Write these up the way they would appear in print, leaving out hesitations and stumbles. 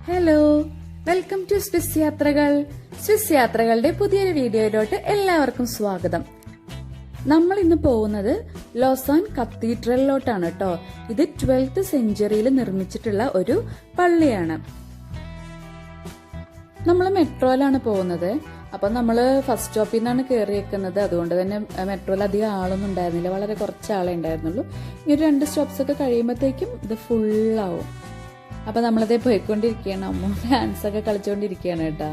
Hello, welcome to Swiss യാത്രകൾ. Swiss യാത്രകളുടെ പുതിയൊരു വീഡിയോയിലോട്ട് എല്ലാവർക്കും സ്വാഗതം. നമ്മൾ ഇന്ന് പോകുന്നത് ലോസാൻ കത്തീഡ്രലിലോട്ടാണ് കേട്ടോ. ഇത് 12th സെഞ്ചുറിയിൽ നിർമ്മിച്ചിട്ടുള്ള ഒരു പള്ളിയാണ്. നമ്മൾ മെട്രോയിലാണ് പോകുന്നത്. അപ്പൊ നമ്മള് ഫസ്റ്റ് സ്റ്റോപ്പിൽ നിന്നാണ് കയറിയേക്കുന്നത്. അതുകൊണ്ട് തന്നെ മെട്രോയിൽ അധികം ആളൊന്നും ഉണ്ടായിരുന്നില്ല, വളരെ കുറച്ച് ആളെ ഉണ്ടായിരുന്നുള്ളൂ. ഈ ഒരു 2 സ്റ്റോപ്സ് ഒക്കെ കഴിയുമ്പോഴത്തേക്കും ഇത് ഫുള്ളാവും. അപ്പൊ നമ്മളതേ പോയിക്കൊണ്ടിരിക്കുകയാണ്. അമ്മ ഡാൻസ് ഒക്കെ കളിച്ചുകൊണ്ടിരിക്കുകയാണ് കേട്ടാ.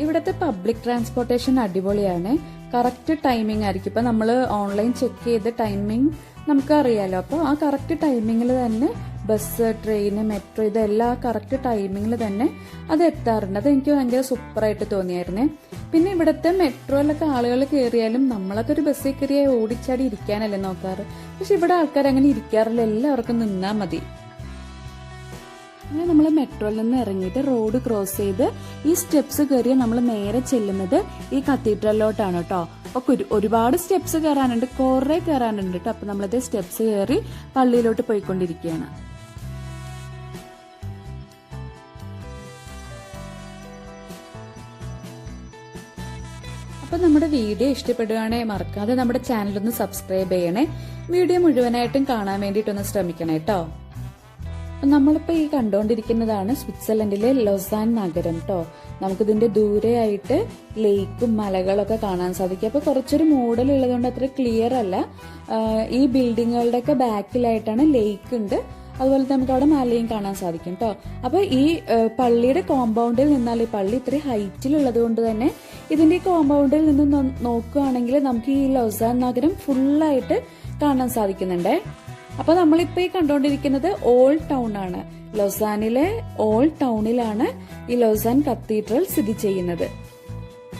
ഇവിടുത്തെ പബ്ലിക് ട്രാൻസ്പോർട്ടേഷൻ അടിപൊളിയാണ്. കറക്റ്റ് ടൈമിംഗ് ആയിരിക്കും. ഇപ്പൊ നമ്മള് ഓൺലൈൻ ചെക്ക് ചെയ്ത ടൈമിംഗ് നമുക്ക് അറിയാലോ. അപ്പോൾ ആ കറക്റ്റ് ടൈമിങ്ങിൽ തന്നെ ബസ്, ട്രെയിന്, മെട്രോ ഇതെല്ലാം കറക്റ്റ് ടൈമിങ്ങിൽ തന്നെ അത് എത്താറുണ്ട്. അത് എനിക്ക് ഭയങ്കര സൂപ്പറായിട്ട് തോന്നിയായിരുന്നേ. പിന്നെ ഇവിടുത്തെ മെട്രോയിലൊക്കെ ആളുകൾ കയറിയാലും നമ്മളൊക്കെ ഒരു ബസ്സിൽ കയറിയാൽ ഓടിച്ചാടി ഇരിക്കാനല്ലേ നോക്കാറ്. പക്ഷെ ഇവിടെ ആൾക്കാർ അങ്ങനെ ഇരിക്കാറില്ല, എല്ലാവർക്കും നിന്നാ മതി. അങ്ങനെ നമ്മൾ മെട്രോയിൽ നിന്ന് ഇറങ്ങിയിട്ട് റോഡ് ക്രോസ് ചെയ്ത് ഈ സ്റ്റെപ്സ് കയറിയ നമ്മൾ നേരെ ചെല്ലുന്നത് ഈ കത്തീഡ്രലിലോട്ടാണ് കേട്ടോ. അപ്പൊ ഒരുപാട് സ്റ്റെപ്സ് കയറാനുണ്ട്, കുറെ കയറാനുണ്ട് കേട്ടോ. അപ്പൊ നമ്മളത് സ്റ്റെപ്സ് കയറി പള്ളിയിലോട്ട് പോയിക്കൊണ്ടിരിക്കുകയാണ്. അപ്പൊ നമ്മുടെ വീഡിയോ ഇഷ്ടപ്പെടുകയാണെങ്കിൽ മറക്കാതെ നമ്മുടെ ചാനലൊന്ന് സബ്സ്ക്രൈബ് ചെയ്യണേ. വീഡിയോ മുഴുവനായിട്ടും കാണാൻ വേണ്ടിയിട്ടൊന്ന് ശ്രമിക്കണേ കേട്ടോ. നമ്മളിപ്പോ ഈ കണ്ടുകൊണ്ടിരിക്കുന്നതാണ് സ്വിറ്റ്സർലൻഡിലെ ലൊസാൻ നഗരം കേട്ടോ. നമുക്കിതിന്റെ ദൂരെയായിട്ട് ലേക്കും മലകളൊക്കെ കാണാൻ സാധിക്കും. അപ്പൊ കുറച്ചൊരു മോഡൽ ഉള്ളതുകൊണ്ട് അത്ര ക്ലിയർ അല്ല. ഈ ബിൽഡിങ്ങുകളുടെ ഒക്കെ ബാക്കിലായിട്ടാണ് ലേക്ക് ഉണ്ട്. അതുപോലെ നമുക്ക് അവിടെ മലയും കാണാൻ സാധിക്കും കേട്ടോ. അപ്പൊ ഈ പള്ളിയുടെ കോമ്പൗണ്ടിൽ നിന്നാൽ, ഈ പള്ളി ഇത്രയും ഹൈറ്റിലുള്ളത് കൊണ്ട് തന്നെ ഇതിന്റെ ഈ കോമ്പൗണ്ടിൽ നിന്ന് നോക്കുകയാണെങ്കിൽ നമുക്ക് ഈ ലൊസാൻ നഗരം ഫുള്ളായിട്ട് കാണാൻ സാധിക്കുന്നുണ്ടേ. അപ്പൊ നമ്മളിപ്പോ ഈ കണ്ടുകൊണ്ടിരിക്കുന്നത് ഓൾഡ് ടൗൺ ആണ്. ലൊസാനിലെ ഓൾഡ് ടൗണിലാണ് ഈ ലൊസാൻ കത്തീഡ്രൽ സ്ഥിതി ചെയ്യുന്നത്.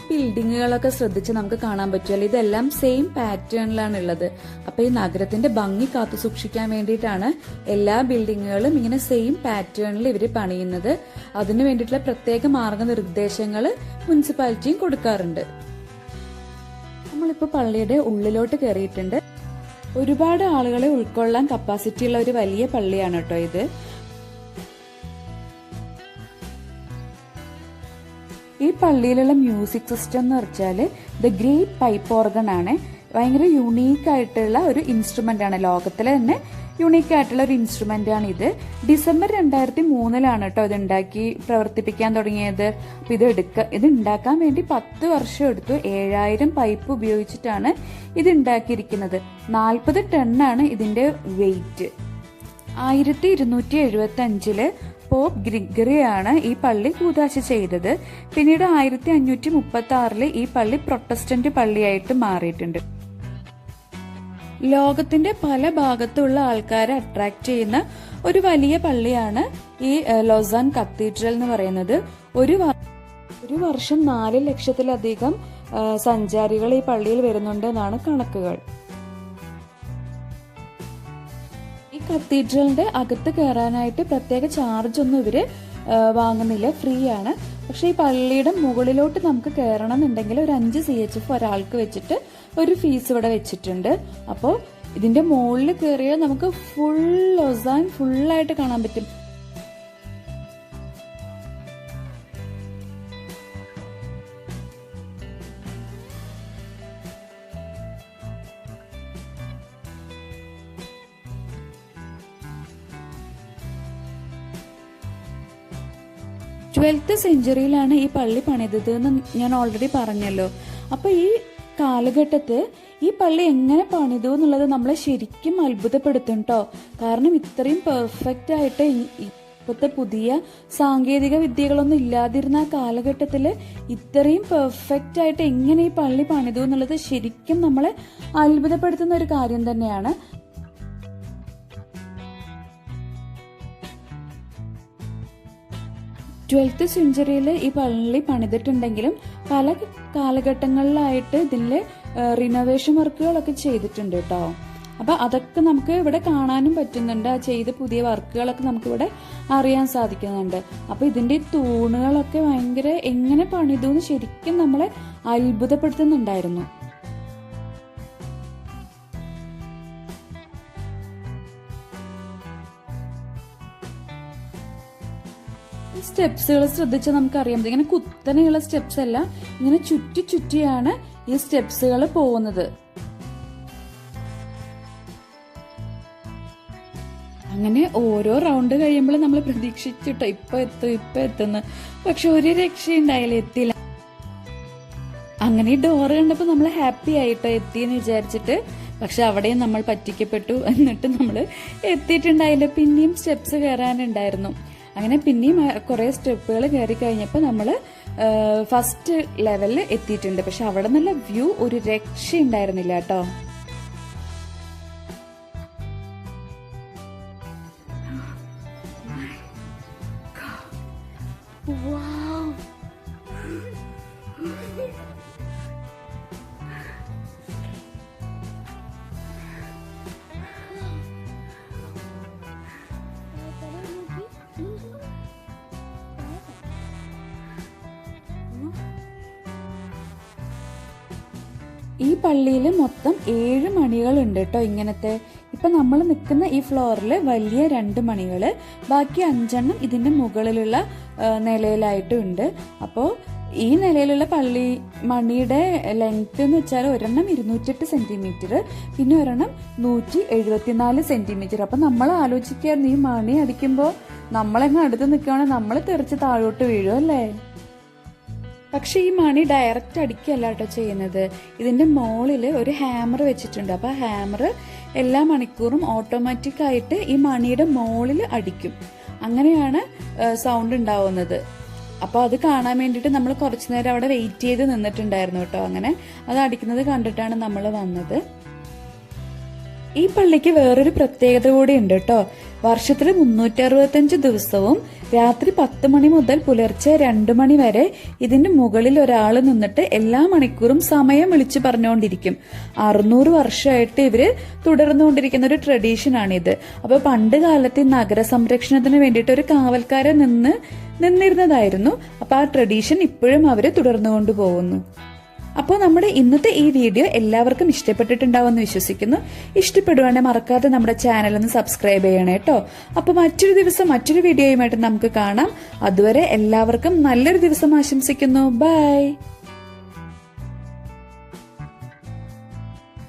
ബിൽഡിങ്ങുകളൊക്കെ ശ്രദ്ധിച്ച് നമുക്ക് കാണാൻ പറ്റുമല്ലോ, ഇതെല്ലാം സെയിം പാറ്റേണിലാണ് ഉള്ളത്. അപ്പൊ ഈ നഗരത്തിന്റെ ഭംഗി കാത്തു സൂക്ഷിക്കാൻ വേണ്ടിയിട്ടാണ് എല്ലാ ബിൽഡിങ്ങുകളും ഇങ്ങനെ സെയിം പാറ്റേണിൽ ഇവര് പണിയുന്നത്. അതിനു വേണ്ടിയിട്ടുള്ള പ്രത്യേക മാർഗനിർദ്ദേശങ്ങൾ മുനിസിപ്പാലിറ്റിയും കൊടുക്കാറുണ്ട്. നമ്മളിപ്പോ പള്ളിയുടെ ഉള്ളിലോട്ട് കയറിയിട്ടുണ്ട്. ഒരുപാട് ആളുകളെ ഉൾക്കൊള്ളാൻ കപ്പാസിറ്റി ഉള്ള ഒരു വലിയ പള്ളിയാണ് കേട്ടോ ഇത്. ഈ പള്ളിയിലുള്ള മ്യൂസിക് സിസ്റ്റം എന്ന് വെച്ചാൽ ദ ഗ്രേറ്റ് പൈപ്പ് ഓർഗൺ ആണ്. ഭയങ്കര യുണീക്ക് ആയിട്ടുള്ള ഒരു ഇൻസ്ട്രുമെന്റ് ആണ്, ലോകത്തിലെ തന്നെ യുണീക്ക് ആയിട്ടുള്ള ഒരു ഇൻസ്ട്രുമെന്റ് ആണ് ഇത്. ഡിസംബർ 2003 കേട്ടോ ഇത് ഉണ്ടാക്കി പ്രവർത്തിപ്പിക്കാൻ തുടങ്ങിയത്. അപ്പൊ ഇത് ഉണ്ടാക്കാൻ വേണ്ടി 10 വർഷം എടുത്തു. 7000 പൈപ്പ് ഉപയോഗിച്ചിട്ടാണ് ഇത് ഉണ്ടാക്കിയിരിക്കുന്നത്. 40 ടണ്ണാണ് ഇതിന്റെ വെയിറ്റ്. 1275 പോപ്പ് ഗ്രിഗറിയാണ് ഈ പള്ളി കൂദാശ ചെയ്തത്. പിന്നീട് 1536 ഈ പള്ളി പ്രൊട്ടസ്റ്റന്റ് പള്ളിയായിട്ട് മാറിയിട്ടുണ്ട്. ലോകത്തിന്റെ പല ഭാഗത്തുള്ള ആൾക്കാരെ അട്രാക്ട് ചെയ്യുന്ന ഒരു വലിയ പള്ളിയാണ് ഈ ലൊസാൻ കത്തീഡ്രൽ എന്ന് പറയുന്നത്. ഒരു വർഷം 4 ലക്ഷത്തിലധികം സഞ്ചാരികൾ ഈ പള്ളിയിൽ വരുന്നുണ്ട് എന്നാണ് കണക്കുകൾ. ഈ കത്തീഡ്രലിന്റെ അകത്ത് കയറാനായിട്ട് പ്രത്യേക ചാർജ് ഒന്നും ഇവര് വാങ്ങുന്നില്ല, ഫ്രീ ആണ്. പക്ഷെ ഈ പള്ളിയുടെ മുകളിലോട്ട് നമുക്ക് കയറണം എന്നുണ്ടെങ്കിൽ ഒരു 5 CHF ഒരാൾക്ക് വെച്ചിട്ട് ഒരു ഫീസ് ഇവിടെ വെച്ചിട്ടുണ്ട്. അപ്പോൾ ഇതിന്റെ മുകളിൽ കയറിയാൽ നമുക്ക് ഫുൾ ലൊസാൻ ഫുള്ളായിട്ട് കാണാൻ പറ്റും. സെഞ്ചുറിയിലാണ് ഈ പള്ളി പണിതത് എന്ന് ഞാൻ ഓൾറെഡി പറഞ്ഞല്ലോ. അപ്പൊ ഈ കാലഘട്ടത്ത് ഈ പള്ളി എങ്ങനെ പണിതു എന്നുള്ളത് നമ്മളെ ശരിക്കും അത്ഭുതപ്പെടുത്തും കേട്ടോ. കാരണം ഇത്രയും പെർഫെക്റ്റ് ആയിട്ട് ഇപ്പോഴത്തെ പുതിയ സാങ്കേതിക വിദ്യകളൊന്നും ഇല്ലാതിരുന്ന ആ കാലഘട്ടത്തില് ഇത്രയും പെർഫെക്റ്റ് ആയിട്ട് എങ്ങനെ ഈ പള്ളി പണിതു എന്നുള്ളത് ശരിക്കും നമ്മളെ അത്ഭുതപ്പെടുത്തുന്ന ഒരു കാര്യം തന്നെയാണ്. സെഞ്ചുറിയിൽ ഈ പള്ളി പണിതിട്ടുണ്ടെങ്കിലും പല കാലഘട്ടങ്ങളിലായിട്ട് ഇതിലെ റിനോവേഷൻ വർക്കുകളൊക്കെ ചെയ്തിട്ടുണ്ട് കേട്ടോ. അപ്പൊ അതൊക്കെ നമുക്ക് ഇവിടെ കാണാനും പറ്റുന്നുണ്ട്. ആ ചെയ്ത പുതിയ വർക്കുകളൊക്കെ നമുക്ക് ഇവിടെ അറിയാൻ സാധിക്കുന്നുണ്ട്. അപ്പൊ ഇതിന്റെ തൂണുകളൊക്കെ ഭയങ്കര എങ്ങനെ പണിതു എന്ന് ശരിക്കും നമ്മളെ അത്ഭുതപ്പെടുത്തുന്നുണ്ടായിരുന്നു. സ്റ്റെപ്സുകൾ ശ്രദ്ധിച്ചാൽ നമുക്കറിയാം, ഇങ്ങനെ കുത്തനെയുള്ള സ്റ്റെപ്സ് അല്ല, ഇങ്ങനെ ചുറ്റി ചുറ്റിയാണ് ഈ സ്റ്റെപ്സുകൾ പോകുന്നത്. അങ്ങനെ ഓരോ റൗണ്ട് കഴിയുമ്പോൾ നമ്മൾ പ്രതീക്ഷിച്ചിട്ടോ ഇപ്പൊ എത്തുന്നു, പക്ഷെ ഒരു രക്ഷയുണ്ടായില്ല, എത്തില്ല. അങ്ങനെ ഈ ഡോറ് കണ്ടപ്പോൾ നമ്മൾ ഹാപ്പി ആയിട്ടോ എത്തിയെന്ന് വിചാരിച്ചിട്ട്. പക്ഷെ അവിടെയും നമ്മൾ പറ്റിക്കപ്പെട്ടു. എന്നിട്ട് നമ്മൾ എത്തിയിട്ടുണ്ടായില്ല, പിന്നെയും സ്റ്റെപ്സ് കയറാനുണ്ടായിരുന്നു. അങ്ങനെ പിന്നെയും കുറെ സ്റ്റെപ്പുകൾ കയറി കഴിഞ്ഞപ്പോൾ നമ്മൾ ഫസ്റ്റ് ലെവലിൽ എത്തിയിട്ടുണ്ട്. പക്ഷെ അവിടെ നല്ല വ്യൂ ഒരു രക്ഷയുണ്ടായിരുന്നില്ല കേട്ടോ. ഈ പള്ളിയിൽ മൊത്തം 7 മണികളുണ്ട് കേട്ടോ ഇങ്ങനത്തെ. ഇപ്പൊ നമ്മൾ നിൽക്കുന്ന ഈ ഫ്ലോറിൽ വലിയ 2 മണികള്, ബാക്കി 5 ഇതിന്റെ മുകളിലുള്ള നിലയിലായിട്ടുണ്ട്. അപ്പോൾ ഈ നിലയിലുള്ള പള്ളി മണിയുടെ ലെങ്ത് എന്ന് വെച്ചാൽ ഒരെണ്ണം 208 സെന്റിമീറ്റർ, പിന്നെ ഒരെണ്ണം 174 സെന്റിമീറ്റർ. അപ്പൊ നമ്മൾ ആലോചിക്കായിരുന്നു, ഈ മണി അടിക്കുമ്പോൾ നമ്മളെങ്ങ് അടുത്ത് നിൽക്കുകയാണെങ്കിൽ നമ്മൾ തെറിച്ച് താഴോട്ട് വീഴും അല്ലേ. പക്ഷെ ഈ മണി ഡയറക്റ്റ് അടിക്കല്ല കേട്ടോ ചെയ്യുന്നത്. ഇതിന്റെ മുകളിൽ ഒരു ഹാമർ വെച്ചിട്ടുണ്ട്. അപ്പൊ ആ ഹാമർ എല്ലാ മണിക്കൂറും ഓട്ടോമാറ്റിക് ആയിട്ട് ഈ മണിയുടെ മുകളിൽ അടിക്കും. അങ്ങനെയാണ് സൗണ്ട് ഉണ്ടാവുന്നത്. അപ്പോൾ അത് കാണാൻ വേണ്ടിയിട്ട് നമ്മൾ കുറച്ചു നേരം അവിടെ വെയിറ്റ് ചെയ്ത് നിന്നിട്ടുണ്ടായിരുന്നു കേട്ടോ. അങ്ങനെ അത് അടിക്കുന്നത് കണ്ടിട്ടാണ് നമ്മൾ വന്നത്. ഈ പള്ളിക്ക് വേറൊരു പ്രത്യേകത കൂടി ഉണ്ട് കേട്ടോ. വർഷത്തിൽ 365 ദിവസവും രാത്രി 10 മണി മുതൽ പുലർച്ചെ 2 മണി വരെ ഇതിന്റെ മുകളിൽ ഒരാൾ നിന്നിട്ട് എല്ലാ മണിക്കൂറും സമയം വിളിച്ചു പറഞ്ഞുകൊണ്ടിരിക്കും. 600 വർഷമായിട്ട് ഇവര് തുടർന്നുകൊണ്ടിരിക്കുന്ന ഒരു ട്രഡീഷനാണിത്. അപ്പൊ പണ്ട് കാലത്ത് ഈ നഗര സംരക്ഷണത്തിന് വേണ്ടിയിട്ട് ഒരു കാവൽക്കാരൻ നിന്നിരുന്നതായിരുന്നു. അപ്പൊ ആ ട്രഡീഷൻ ഇപ്പോഴും അവര് തുടർന്നുകൊണ്ടു പോകുന്നു. അപ്പോൾ നമ്മുടെ ഇന്നത്തെ ഈ വീഡിയോ എല്ലാവർക്കും ഇഷ്ടപ്പെട്ടിട്ടുണ്ടാവുമെന്ന് വിശ്വസിക്കുന്നു. ഇഷ്ടപ്പെടുവാണെങ്കിൽ മറക്കാതെ നമ്മുടെ ചാനൽ ഒന്ന് സബ്സ്ക്രൈബ് ചെയ്യണേ കേട്ടോ. അപ്പോൾ മറ്റൊരു ദിവസം മറ്റൊരു വീഡിയോയുമായിട്ട് നമുക്ക് കാണാം. അതുവരെ എല്ലാവർക്കും നല്ലൊരു ദിവസം ആശംസിക്കുന്നു. ബൈ.